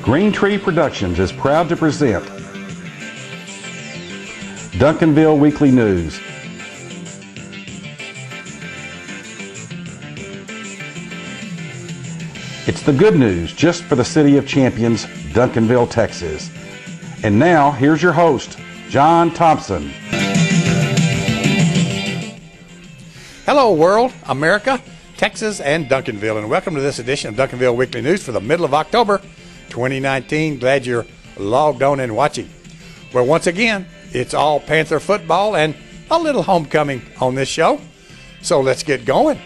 Green Tree Productions is proud to present Duncanville Weekly News. It's the good news just for the City of Champions, Duncanville, Texas. And now, here's your host, John Thompson. Hello, world, America, Texas, and Duncanville, and welcome to this edition of Duncanville Weekly News for the middle of October 2019. Glad you're logged on and watching. Well, once again, it's all Panther football and a little homecoming on this show. So let's get going.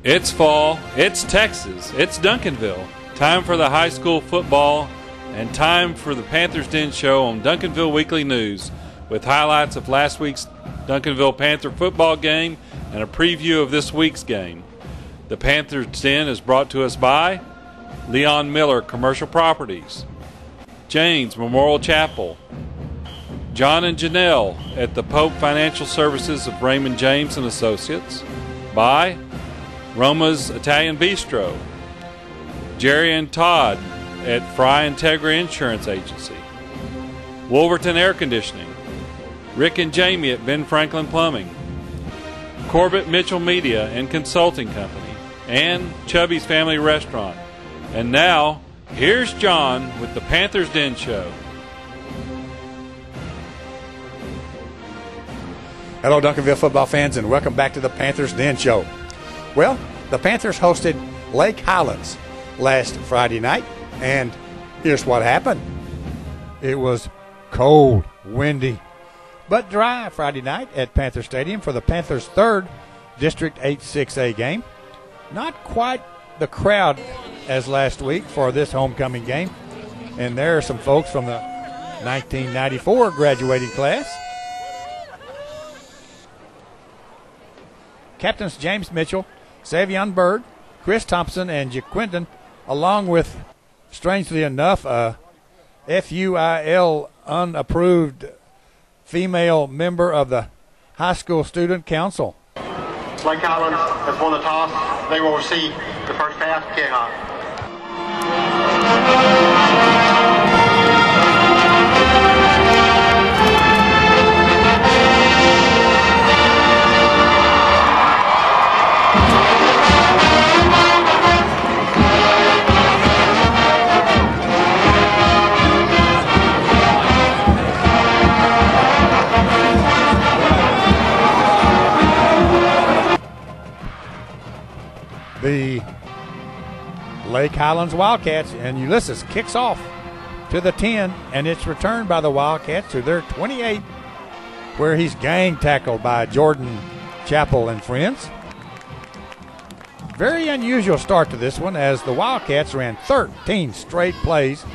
It's fall, it's Texas, it's Duncanville. Time for the high school football and time for the Panthers Den Show on Duncanville Weekly News with highlights of last week's Duncanville Panther football game and a preview of this week's game. The Panthers Den is brought to us by Leon Miller Commercial Properties, James Memorial Chapel, John and Janelle at the Pope Financial Services of Raymond James and Associates, by Roma's Italian Bistro, Jerry and Todd at Fry Integra Insurance Agency, Wolverton Air Conditioning, Rick and Jamie at Ben Franklin Plumbing, Corbett Mitchell Media and Consulting Company, and Chubby's Family Restaurant. And now, here's John with the Panthers Den Show. Hello, Duncanville football fans, and welcome back to the Panthers Den Show. Well, the Panthers hosted Lake Highlands last Friday night, and here's what happened. It was cold, windy, but dry Friday night at Panther Stadium for the Panthers' third District 8-6A game. Not quite the crowd as last week for this homecoming game, and there are some folks from the 1994 graduating class. Captains James Mitchell, Savion Bird, Chris Thompson, and Jaquindon, along with, strangely enough, a FUIL unapproved female member of the high school student council. Lake Highlands has won the toss. They will receive the first pass kickoff. The Lake Highlands Wildcats, and Ulysses kicks off to the 10, and it's returned by the Wildcats to their 28, where he's gang tackled by Jordan Chappell and friends. Very unusual start to this one, as the Wildcats ran 13 straight plays,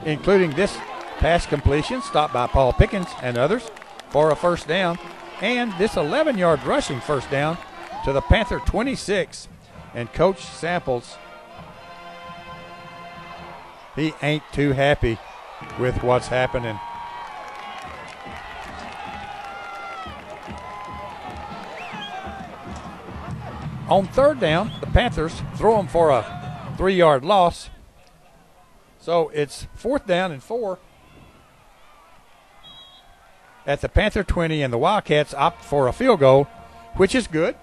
including this pass completion stopped by Paul Pickens and others for a first down, and this 11-yard rushing first down to the Panther 26. And Coach Samples, he ain't too happy with what's happening. On third down, the Panthers throw him for a 3-yard loss. So it's fourth down and 4 at the Panther 20, and the Wildcats opt for a field goal, which is good.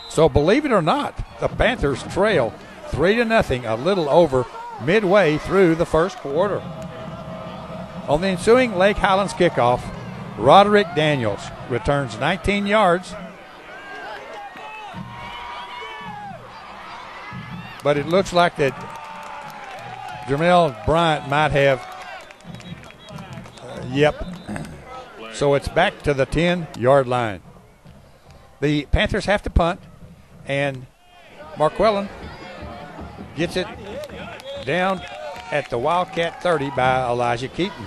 So believe it or not, the Panthers trail 3-0 a little over midway through the first quarter. On the ensuing Lake Highlands kickoff, Roderick Daniels returns 19 yards. But it looks like that Jamel Bryant might have, So it's back to the 10-yard line. The Panthers have to punt, and Marquellen gets it down at the Wildcat 30 by Elijah Keaton.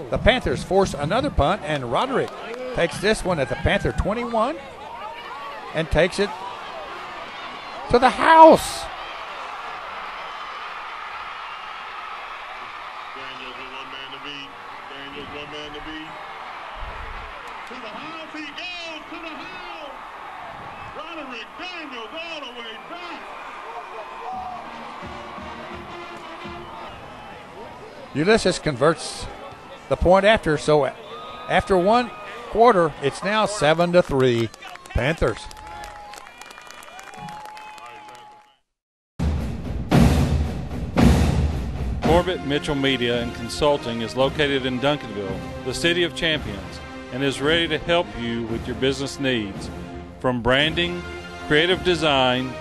the Panthers force another punt, and Roderick takes this one at the Panther 21 and takes it to the house. Daniels with one man to beat. Daniels one man to beat. To the house he goes, to the house. Roderick Daniels all the way back. Ulysses converts the point after, so after one quarter, it's now 7-3 Panthers. Corbett Mitchell Media and Consulting is located in Duncanville, the city of champions, and is ready to help you with your business needs. From branding, creative design,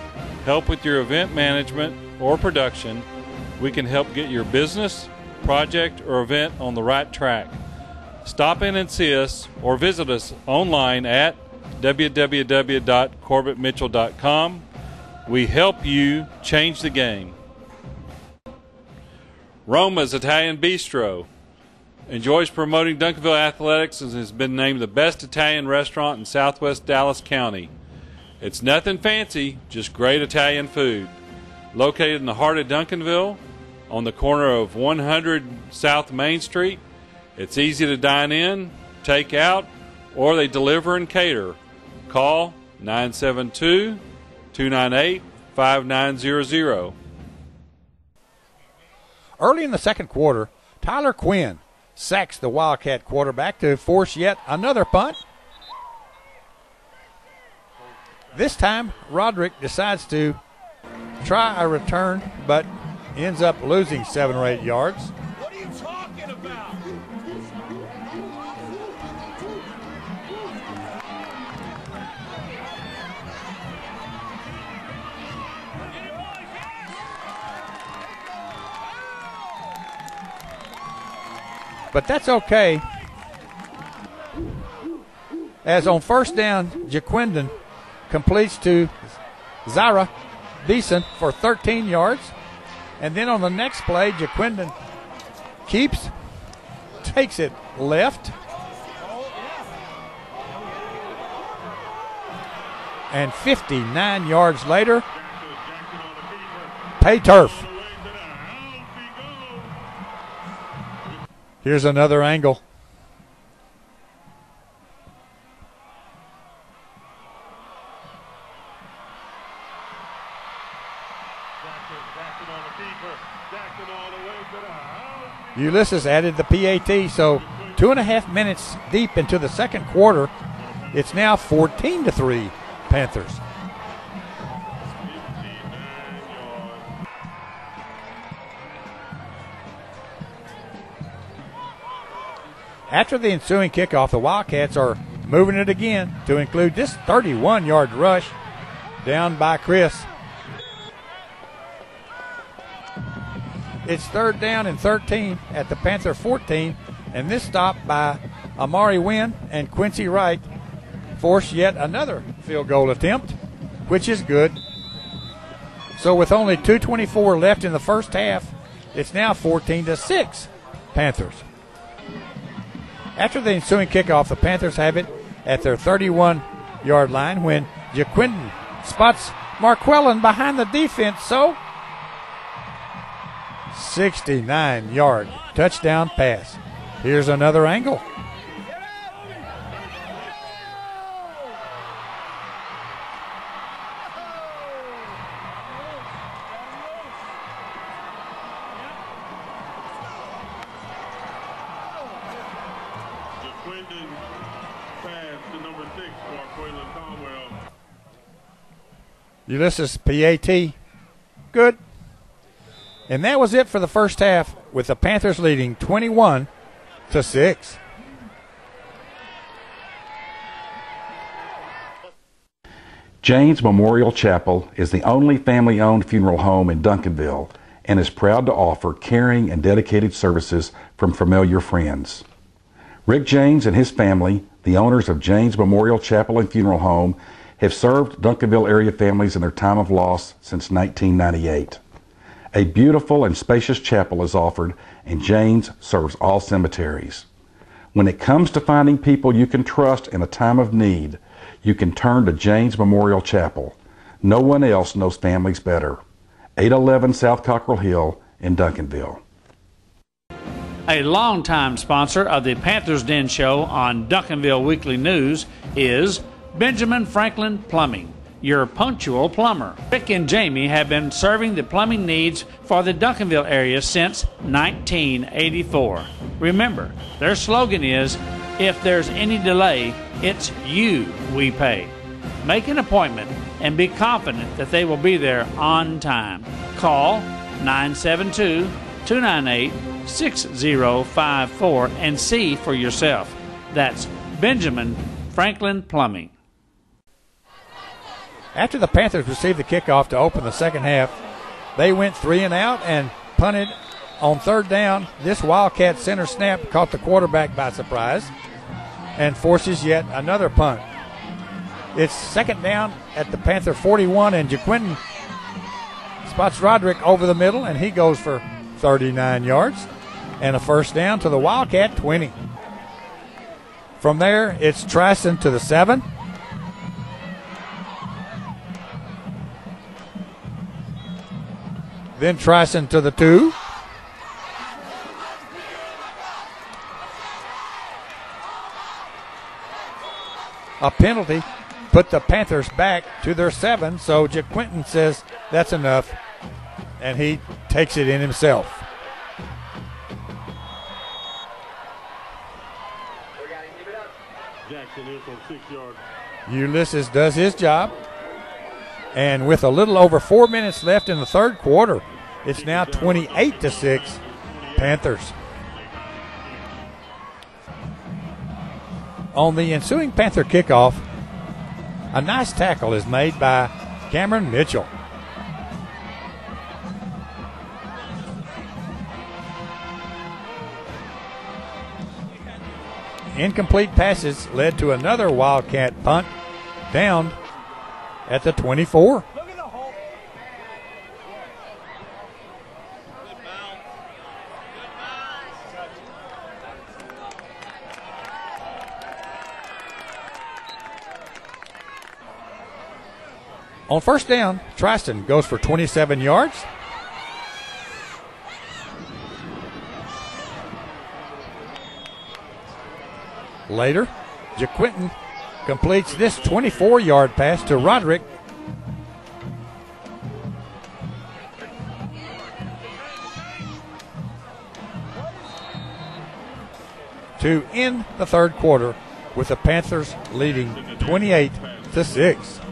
help with your event management or production, we can help get your business, project, or event on the right track. Stop in and see us or visit us online at www.corbettmitchell.com. We help you change the game. Roma's Italian Bistro enjoys promoting Duncanville athletics and has been named the best Italian restaurant in southwest Dallas County. It's nothing fancy, just great Italian food. Located in the heart of Duncanville, on the corner of 100 South Main Street. It's easy to dine in, take out, or they deliver and cater. Call 972-298-5900. Early in the second quarter, Tyler Quinn sacks the Wildcat quarterback to force yet another punt. This time, Roderick decides to try a return, but ends up losing 7 or 8 yards. What are you talking about? But that's okay, as on first down, Jaquindon completes to Zara Beeson for 13 yards. And then on the next play, Jaquindon takes it left. And 59 yards later, pay turf. Here's another angle. Ulysses added the PAT, so 2.5 minutes deep into the second quarter, it's now 14-3 Panthers. After the ensuing kickoff, the Wildcats are moving it again to include this 31-yard rush down by Chris. It's third down and 13 at the Panther 14, and this stop by Amari Wynn and Quincy Wright force yet another field goal attempt, which is good. So with only 2:24 left in the first half, it's now 14-6 Panthers. After the ensuing kickoff, the Panthers have it at their 31-yard line when Jaquindon spots Marquellan behind the defense, so 69-yard touchdown pass. Here's another angle. Jaquindon pass to number 6, Marquellan Conwell. Ulysses PAT. Good. And that was it for the first half, with the Panthers leading 21-6. Jane's Memorial Chapel is the only family-owned funeral home in Duncanville and is proud to offer caring and dedicated services from familiar friends. Rick Janes and his family, the owners of Jane's Memorial Chapel and Funeral Home, have served Duncanville area families in their time of loss since 1998. A beautiful and spacious chapel is offered, and Jane's serves all cemeteries. When it comes to finding people you can trust in a time of need, you can turn to James Memorial Chapel. No one else knows families better. 811 South Cockrell Hill in Duncanville. A longtime sponsor of the Panthers Den Show on Duncanville Weekly News is Benjamin Franklin Plumbing, your punctual plumber. Rick and Jamie have been serving the plumbing needs for the Duncanville area since 1984. Remember, their slogan is, if there's any delay, it's you we pay. Make an appointment and be confident that they will be there on time. Call 972-298-6054 and see for yourself. That's Benjamin Franklin Plumbing. After the Panthers received the kickoff to open the second half, they went 3 and out and punted on third down. This Wildcat center snap caught the quarterback by surprise and forces yet another punt. It's second down at the Panther 41, and JaQuinton spots Roderick over the middle, and he goes for 39 yards and a first down to the Wildcat 20. From there, it's Tristan to the 7. Then Tristan to the 2. A penalty put the Panthers back to their 7, so JaQuinton says that's enough, and he takes it in himself. Jackson in from 6 yards. Ulysses does his job, and with a little over 4 minutes left in the third quarter, it's now 28-6 Panthers. On the ensuing Panther kickoff, a nice tackle is made by Cameron Mitchell. Incomplete passes led to another Wildcat punt down at the 24. On first down, Tristan goes for 27 yards. Later, JaQuinton completes this 24-yard pass to Roderick. To end the third quarter with the Panthers leading 28-6.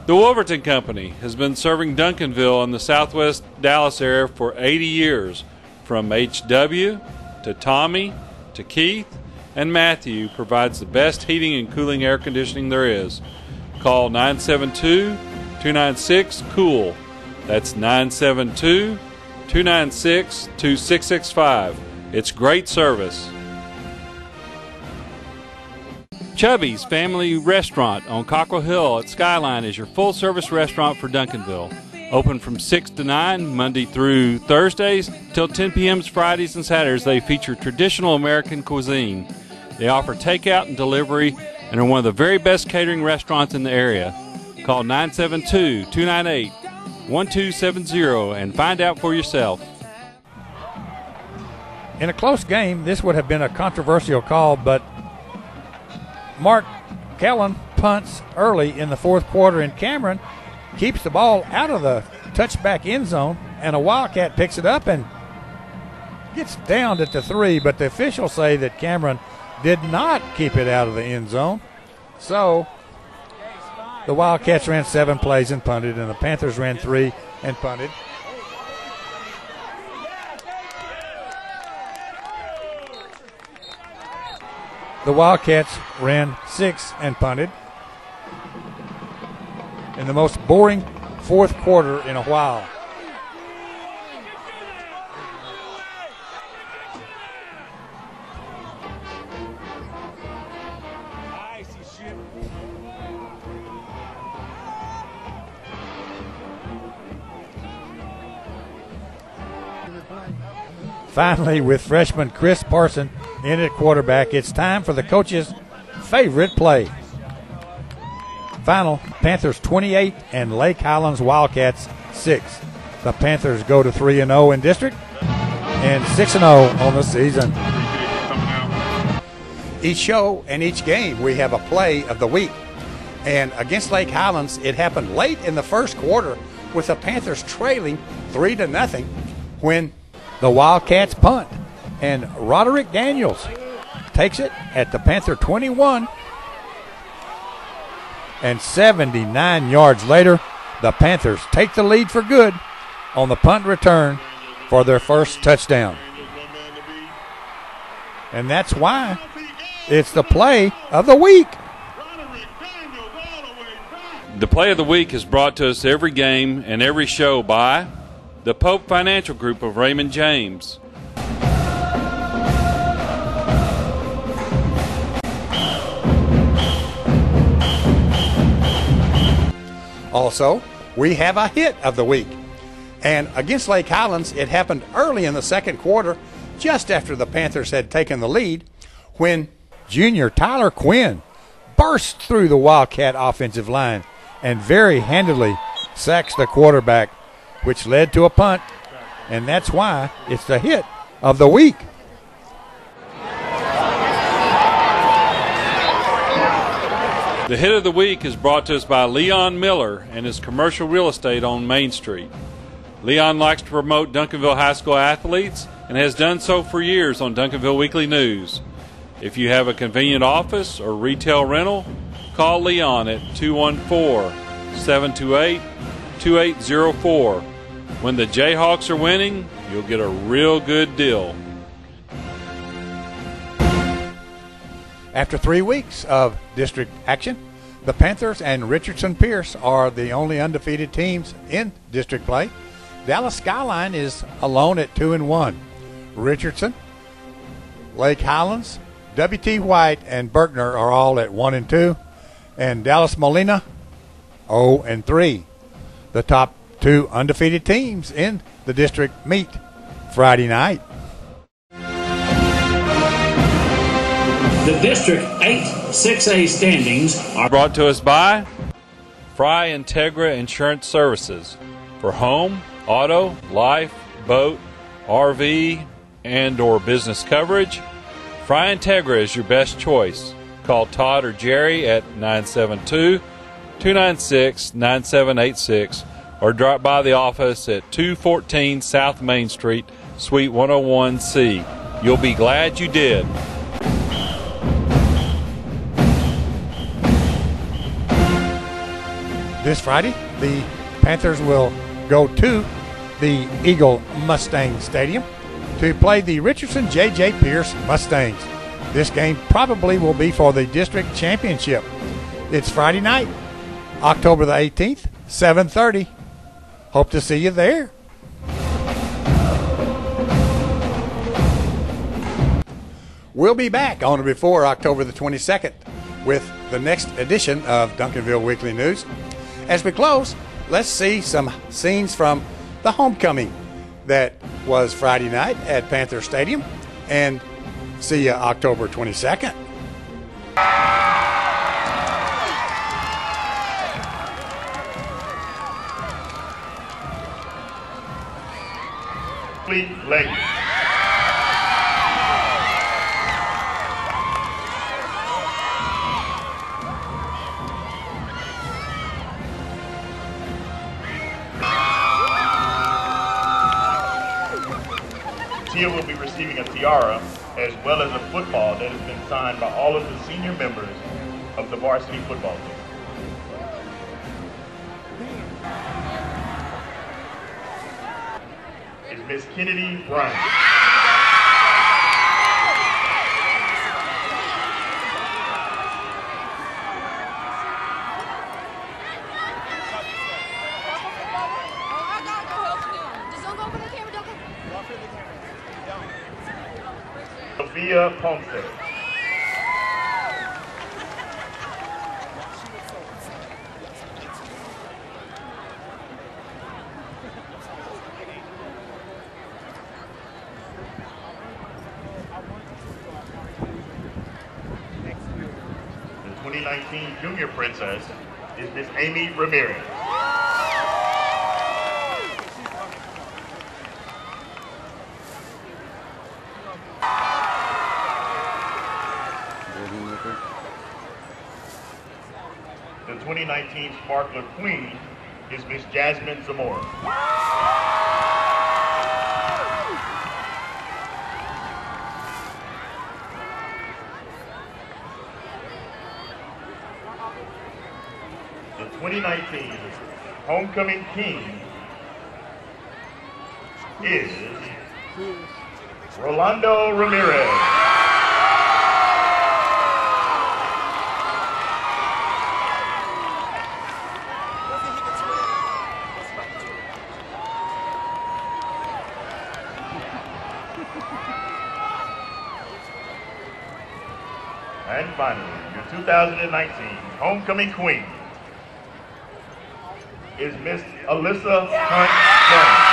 The Wolverton Company has been serving Duncanville and the southwest Dallas area for 80 years. From HW to Tommy to Keith and Matthew provides the best heating and cooling air conditioning there is. Call 972-296-COOL. That's 972-296-2665. It's great service. Chubby's Family Restaurant on Cockrell Hill at Skyline is your full-service restaurant for Duncanville. Open from 6 to 9, Monday through Thursdays, till 10 p.m. Fridays and Saturdays. They feature traditional American cuisine. They offer takeout and delivery and are one of the very best catering restaurants in the area. Call 972-298-1270 and find out for yourself. In a close game, this would have been a controversial call, but Mark Kellen punts early in the fourth quarter, and Cameron keeps the ball out of the touchback end zone, and a Wildcat picks it up and gets down at the 3, but the officials say that Cameron did not keep it out of the end zone. So the Wildcats ran 7 plays and punted, and the Panthers ran 3 and punted. The Wildcats ran 6 and punted. In the most boring fourth quarter in a while. Finally, with freshman Chris Parson in at quarterback, it's time for the coach's favorite play. Final, Panthers 28 and Lake Highlands Wildcats 6. The Panthers go to 3-0 in district and 6-0 on the season. Each show and each game, we have a play of the week. And against Lake Highlands, it happened late in the first quarter with the Panthers trailing 3-0 when the Wildcats punt. And Roderick Daniels takes it at the Panther 21. And 79 yards later, the Panthers take the lead for good on the punt return for their first touchdown. And that's why it's the play of the week. The play of the week is brought to us every game and every show by the Pope Financial Group of Raymond James. Also, we have a hit of the week. And against Lake Highlands, it happened early in the second quarter, just after the Panthers had taken the lead, when junior Tyler Quinn burst through the Wildcat offensive line and very handily sacks the quarterback, which led to a punt. And that's why it's the hit of the week. The hit of the week is brought to us by Leon Miller and his commercial real estate on Main Street. Leon likes to promote Duncanville High School athletes and has done so for years on Duncanville Weekly News. If you have a convenient office or retail rental, call Leon at 214-728-2804. When the Jayhawks are winning, you'll get a real good deal. After 3 weeks of district action, the Panthers and Richardson Pierce are the only undefeated teams in district play. Dallas Skyline is alone at 2-1. Richardson, Lake Highlands, W.T. White, and Berkner are all at 1-2, and Dallas Molina 0-3. The top 2 undefeated teams in the district meet Friday night. The District 8 6A standings are Brought to us by Fry Integra Insurance Services for home, auto, life, boat, RV, and or business coverage. Fry Integra is your best choice. Call Todd or Jerry at 972-296-9786 or drop by the office at 214 South Main Street, Suite 101C. You'll be glad you did. This Friday, the Panthers will go to the Eagle Mustang Stadium to play the Richardson J.J. Pierce Mustangs. This game probably will be for the district championship. It's Friday night, October the 18th, 7:30. Hope to see you there. We'll be back on or before October the 22nd with the next edition of Duncanville Weekly News. As we close, let's see some scenes from the homecoming that was Friday night at Panther Stadium, and see you October 22nd. Ladies. Tia will be receiving a tiara as well as a football that has been signed by all of the senior members of the varsity football team. Is Miss Kennedy Bryant. Sophia Ponce. 2019 Junior Princess is Miss Amy Ramirez. The 2019 Sparkler Queen is Miss Jasmine Zamora. The 2019 Homecoming King is Rolando Ramirez. And finally, your 2019 Homecoming Queen is Miss Alyssa Hunt Jones.